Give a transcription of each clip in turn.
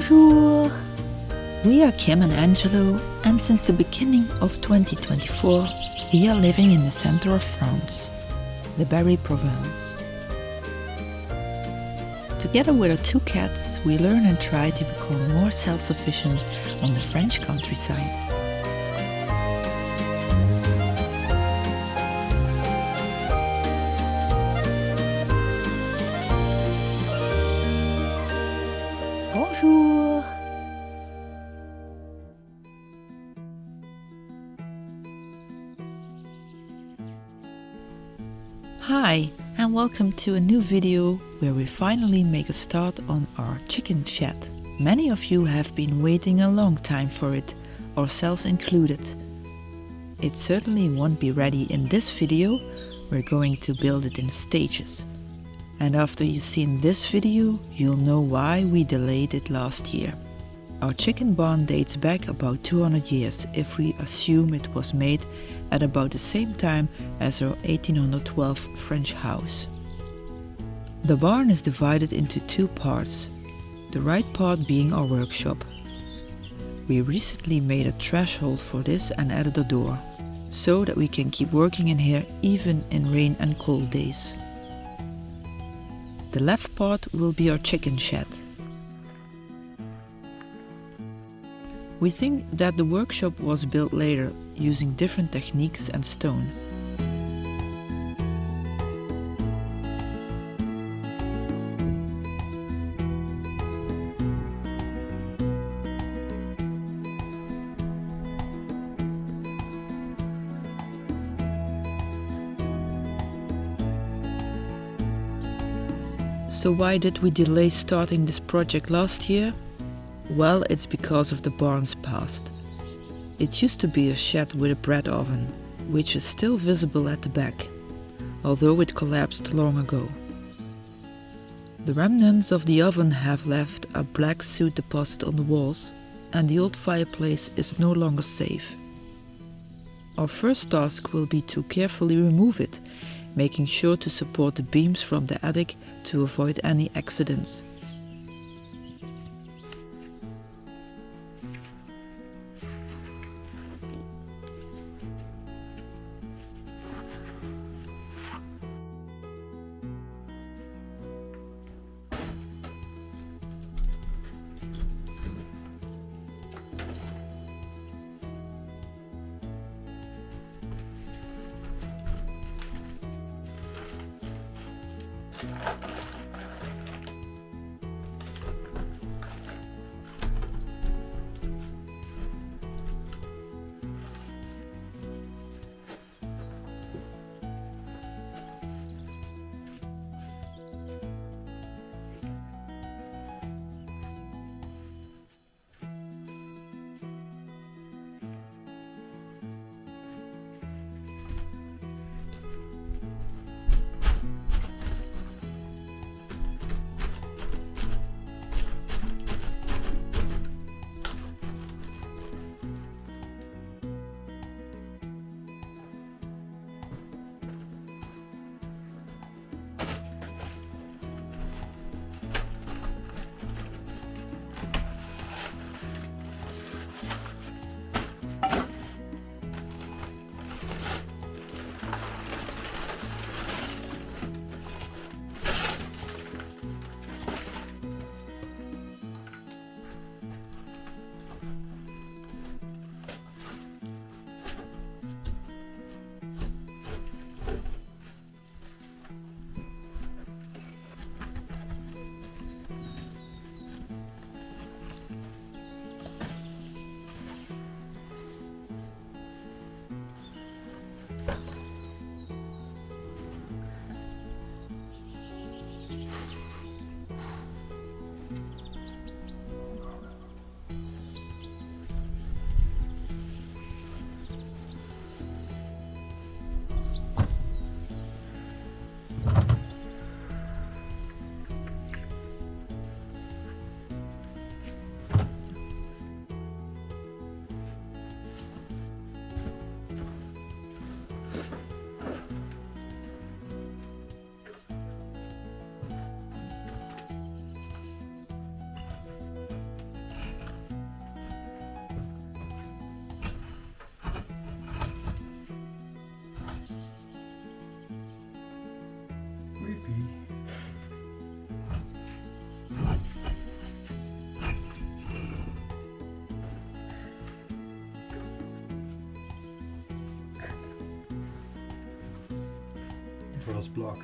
Bonjour! We are Kim and Angelo, and since the beginning of 2024, we are living in the center of France, the Berry province. Together with our two cats, we learn and try to become more self-sufficient on the French countryside. Bonjour! Hi, and welcome to a new video where we finally make a start on our chicken shed. Many of you have been waiting a long time for it, ourselves included. It certainly won't be ready in this video. We're going to build it in stages. And after you've seen this video, you'll know why we delayed it last year. Our chicken barn dates back about 200 years if we assume it was made at about the same time as our 1812 French house. The barn is divided into two parts, the right part being our workshop. We recently made a threshold for this and added a door, so that we can keep working in here even in rain and cold days. The left part will be our chicken shed. We think that the workshop was built later using different techniques and stone. So why did we delay starting this project last year? Well, it's because of the barn's past. It used to be a shed with a bread oven, which is still visible at the back, although it collapsed long ago. The remnants of the oven have left a black soot deposit on the walls, and the old fireplace is no longer safe. Our first task will be to carefully remove it, making sure to support the beams from the attic to avoid any accidents. first block.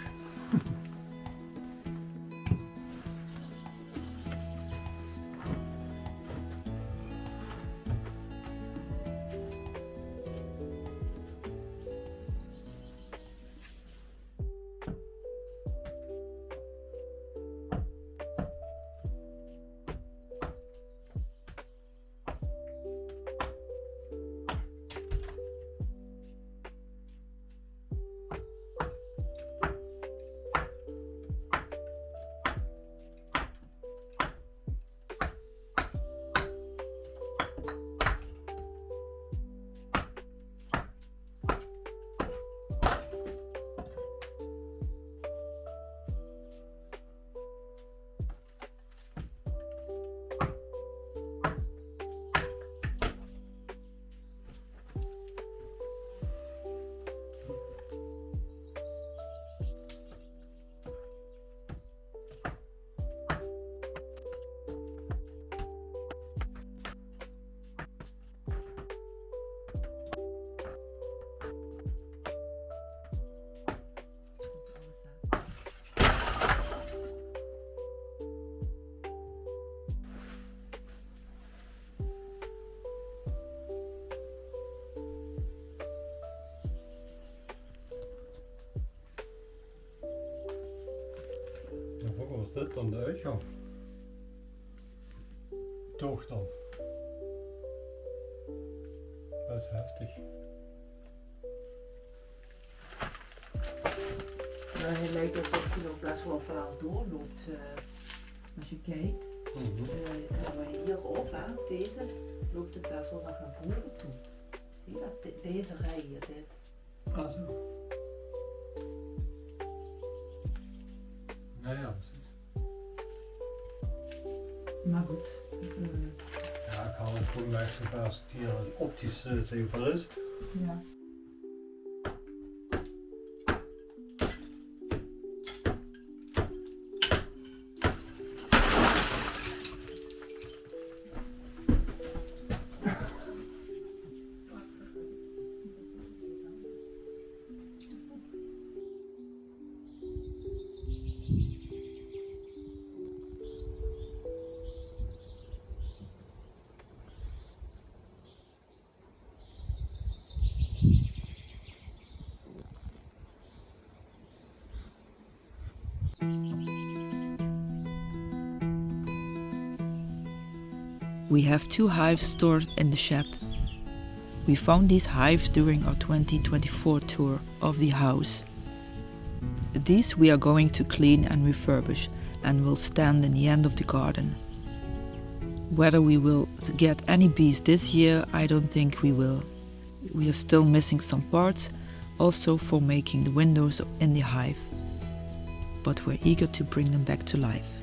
Wat was dit dan, de uitgang? Toch dan. Dat is heftig. Nou, het lijkt alsof hij nog best wel verhaal doorloopt. Als je kijkt. Maar hierop, deze, loopt het best wel naar boven toe. Zie je dat? Deze rij hier, dit. Ah zo. Ja, precies. Maar goed. Ja, ik haal het gewoon weg zover als het hier optisch zichtbaar is. Ja. We have 2 hives stored in the shed. We found these hives during our 2024 tour of the house. These we are going to clean and refurbish and will stand in the end of the garden. Whether we will get any bees this year, I don't think we will. We are still missing some parts, also for making the windows in the hive. But we're eager to bring them back to life.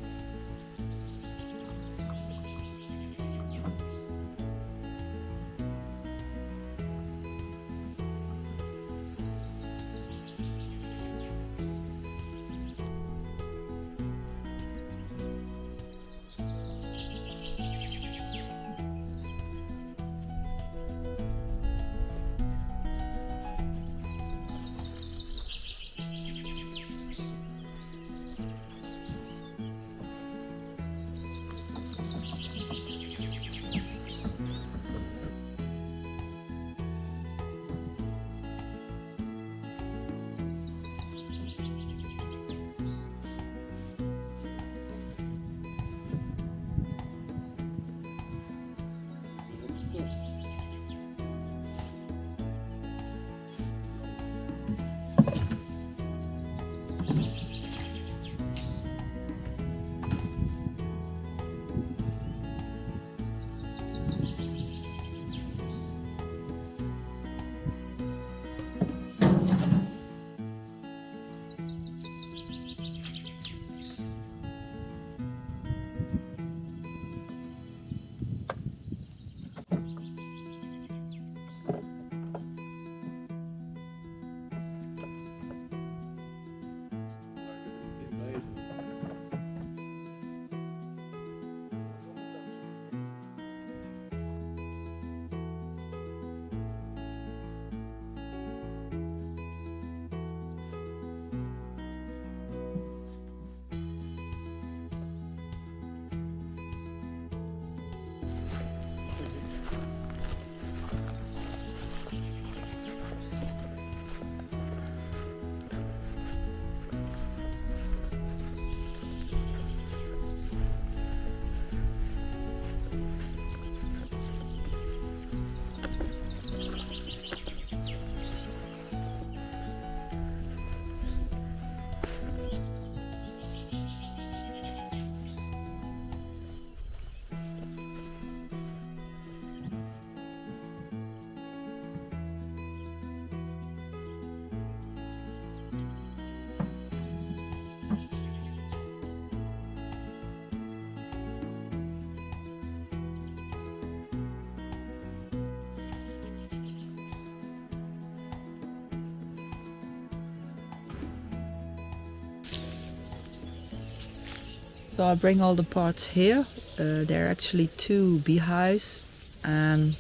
So I bring all the parts here. There are actually 2 beehives, and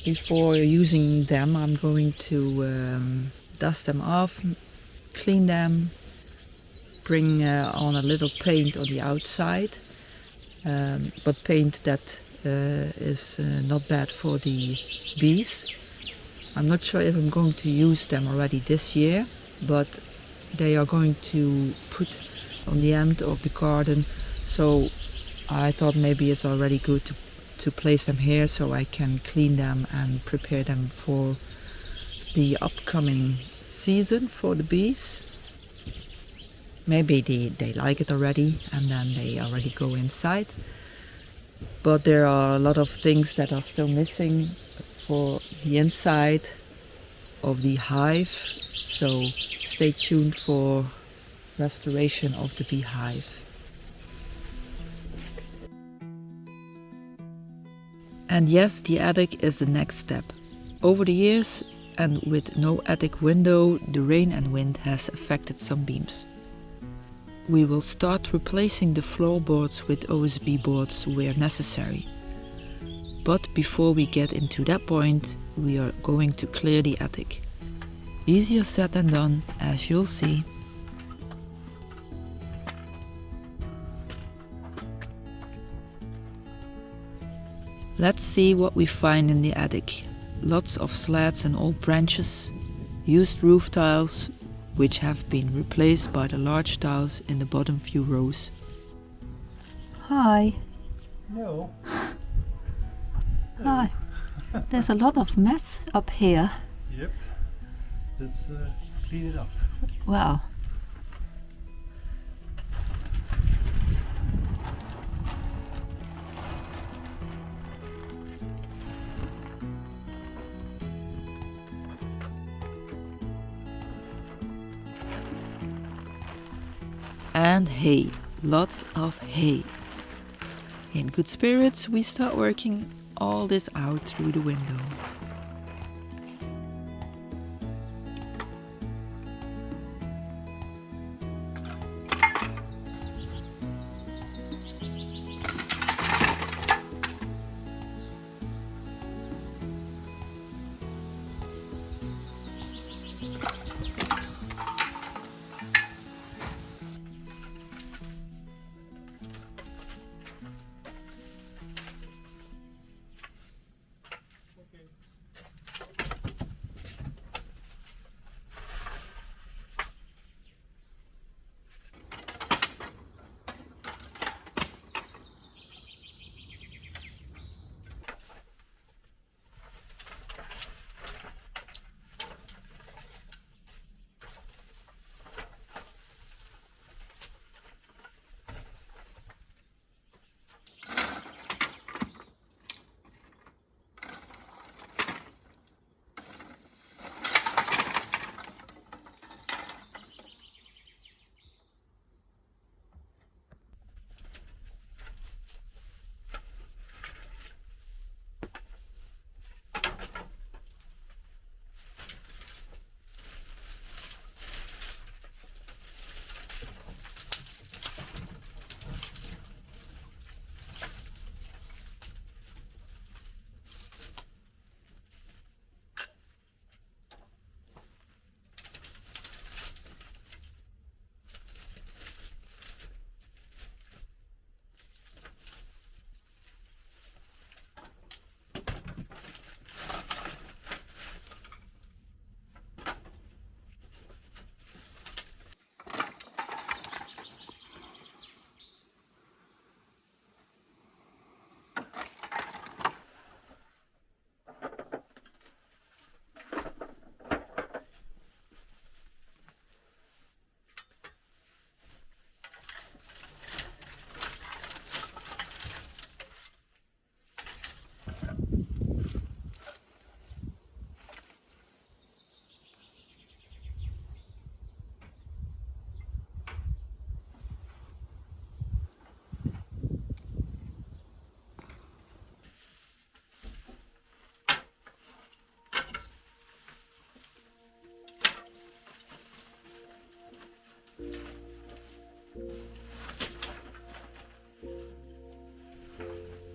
before using them I'm going to dust them off, clean them, bring on a little paint on the outside, but paint that is not bad for the bees. I'm not sure if I'm going to use them already this year, but they are going to put on the end of the garden, so I thought maybe it's already good to place them here so I can clean them and prepare them for the upcoming season for the bees. Maybe they like it already and then they already go inside. But there are a lot of things that are still missing for the inside of the hive. So stay tuned for restoration of the beehive. And yes, the attic is the next step. Over the years, and with no attic window, the rain and wind has affected some beams. We will start replacing the floorboards with OSB boards where necessary. But before we get into that point, we are going to clear the attic. Easier said than done, as you'll see. Let's see what we find in the attic. Lots of slats and old branches, used roof tiles, which have been replaced by the large tiles in the bottom few rows. Hi. No. Hi. There's a lot of mess up here. Yep. Let's clean it up. Wow. And hay, lots of hay. In good spirits, we start working all this out through the window.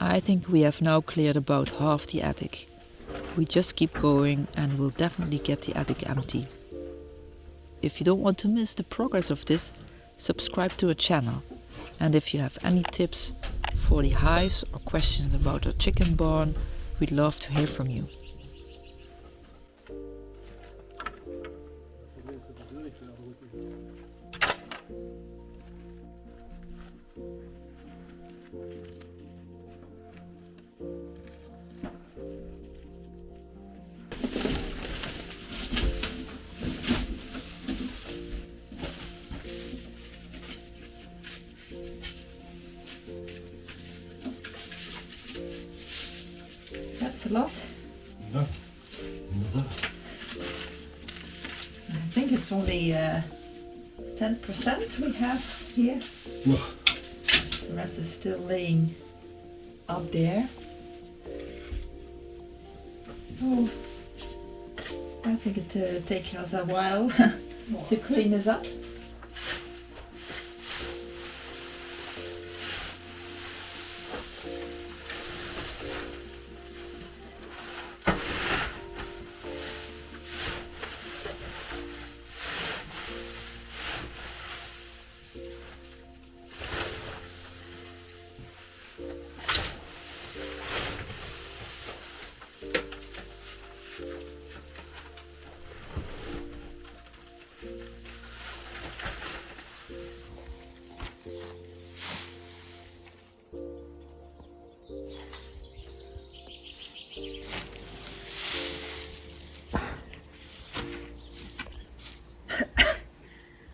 I think we have now cleared about half the attic. We just keep going and we'll definitely get the attic empty. If you don't want to miss the progress of this, subscribe to our channel. And if you have any tips for the hives or questions about our chicken barn, we'd love to hear from you. That's a lot. Ja, I think it's only 10% we have here. nog. The rest is still laying up there. So I think it takes us a while to clean this up.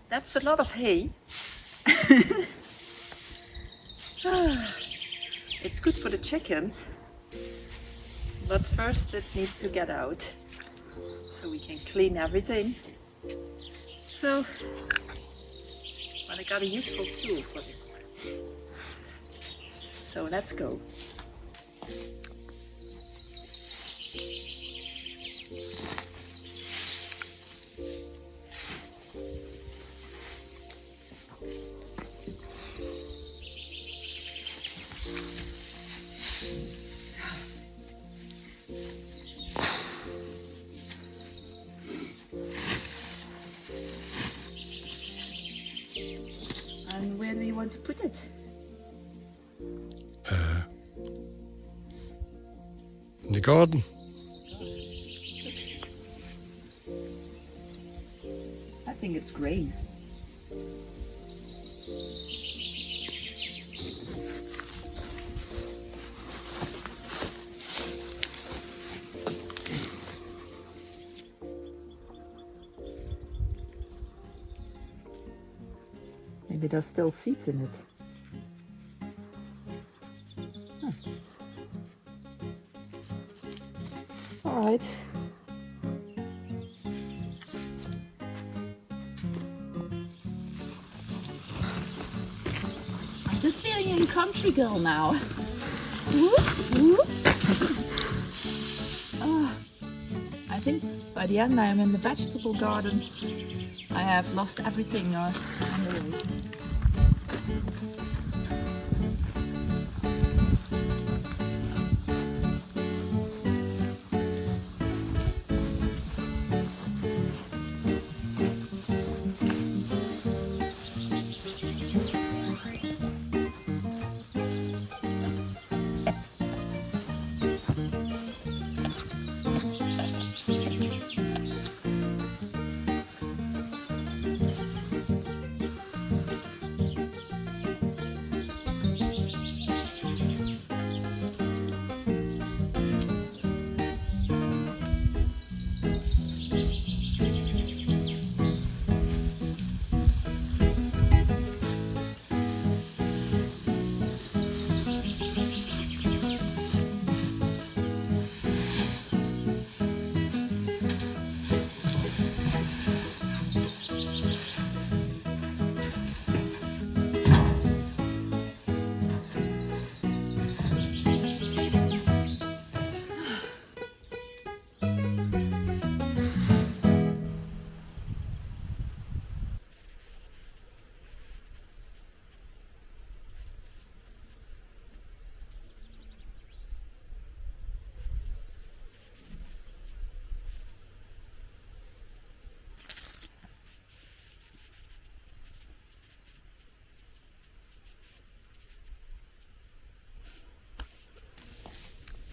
That's a lot of hay. It's good for the chickens, but first it needs to get out so we can clean everything. So, but I got a useful tool for this. So let's go. And where do you want to put it? In the garden. I think it's grain. Maybe there's still seeds in it. Huh. All right. I'm just feeling a country girl now. I think by the end I'm in the vegetable garden. I have lost everything on the way.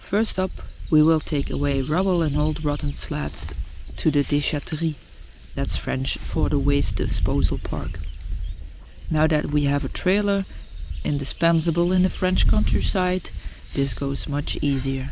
First up, we will take away rubble and old rotten slats to the déchetterie, that's French for the waste disposal park. Now that we have a trailer, indispensable in the French countryside, this goes much easier.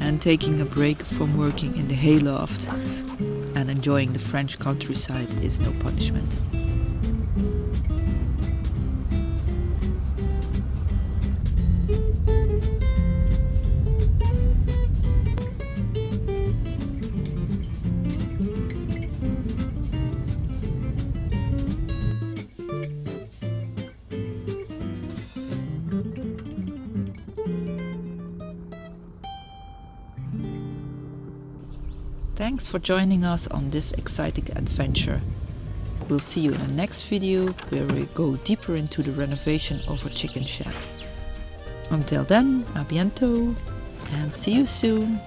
And taking a break from working in the hayloft and enjoying the French countryside is no punishment. Thanks for joining us on this exciting adventure. We'll see you in the next video where we go deeper into the renovation of our chicken shed. Until then, à bientôt and see you soon!